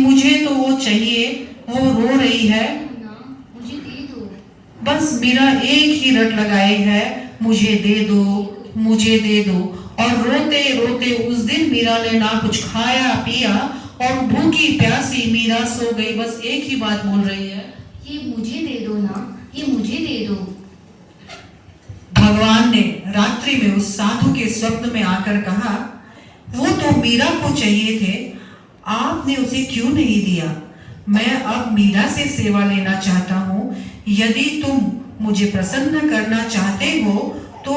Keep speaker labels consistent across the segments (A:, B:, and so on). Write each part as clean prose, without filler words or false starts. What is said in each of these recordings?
A: मुझे तो वो चाहिए, वो रो रही है।
B: मुझे दे दो।
A: बस मीरा एक ही रट लगाई है, मुझे दे दो, मुझे दे दो। और रोते रोते उस दिन मीरा ने ना कुछ खाया पिया और भूखी प्यासी मीरा सो गई। बस एक ही बात बोल रही है,
B: ये मुझे दे दो ना, ये मुझे दे दो।
A: भगवान ने रात्रि में उस साधु के स्वप्न में आकर कहा, वो तो मीरा को चाहिए थे, आपने उसे क्यों नहीं दिया? मैं अब मीरा से सेवा लेना चाहता हूँ। यदि तुम मुझे प्रसन्न करना चाहते हो तो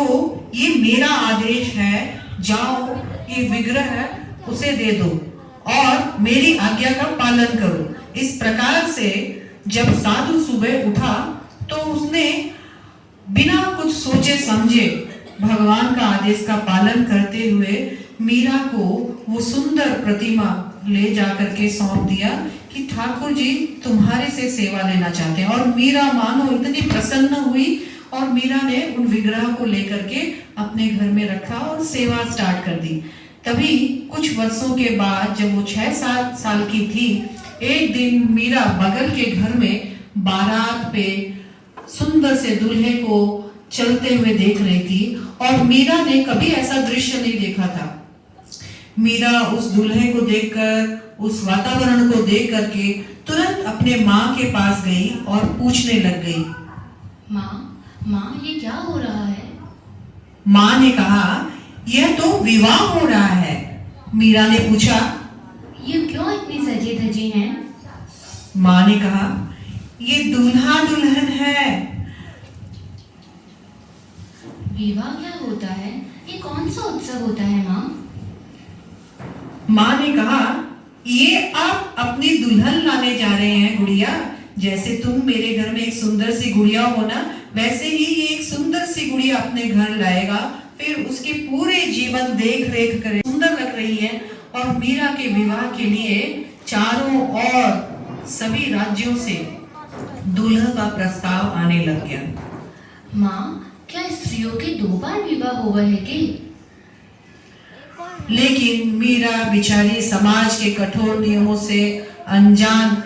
A: ये मेरा आदेश है, जाओ ये विग्रह है उसे दे दो और मेरी आज्ञा का पालन करो। इस प्रकार से जब साधु सुबह उठा तो उसने बिना कुछ सोचे समझे भगवान का आदेश का पालन करते हुए मीरा को वो सुंदर प्रतिमा ले जाकर के सौंप दिया कि ठाकुर जी तुम्हारे से सेवा लेना चाहते हैं। और मीरा मानो इतनी प्रसन्न हुई और मीरा ने उन विग्रह को लेकर के अपने घर में रखा और सेवा स्टार्ट कर दी। तभी कुछ वर्षों के बाद जब वो 6-7 साल की थी, एक दिन मीरा बगल के घर में बारात पे सुंदर से दूल्हे को चलते हुए देख रही थी और मीरा ने कभी ऐसा दृश्य नहीं देखा था। मीरा उस दूल्हे को देखकर, उस वातावरण को देख करके तुरंत अपने माँ के पास गई और पूछने लग गई,
B: माँ ये क्या हो रहा है?
A: माँ ने कहा, यह तो विवाह हो रहा है। मीरा ने पूछा,
B: ये क्यों इतनी सजे धजे हैं?
A: माँ ने कहा, ये दूल्हा दुल्हन है।
B: विवाह क्या होता है? ये कौन सा उत्सव होता है माँ?
A: माँ ने कहा, ये आप अपनी दुल्हन लाने जा रहे हैं गुड़िया। जैसे तुम मेरे घर में एक सुंदर सी गुड़िया हो ना, वैसे ही ये एक सुंदर सी गुड़िया अपने घर लाएगा, फिर उसके पूरे जीवन देख रेख करे। सुंदर लग रही है। और मीरा के विवाह के लिए चारों ओर सभी राज्यों से दूल्हा का प्रस्ताव आने लग गया।
B: माँ क्या स्त्रियों के 2 बार विवाह हुआ है कि?
A: लेकिन मीरा बेचारी समाज के कठोर नियमों से अनजान,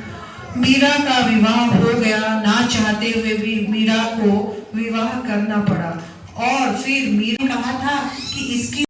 A: मीरा का विवाह हो गया। ना चाहते हुए भी मीरा को विवाह करना पड़ा। और फिर मीरा कहा था कि इसकी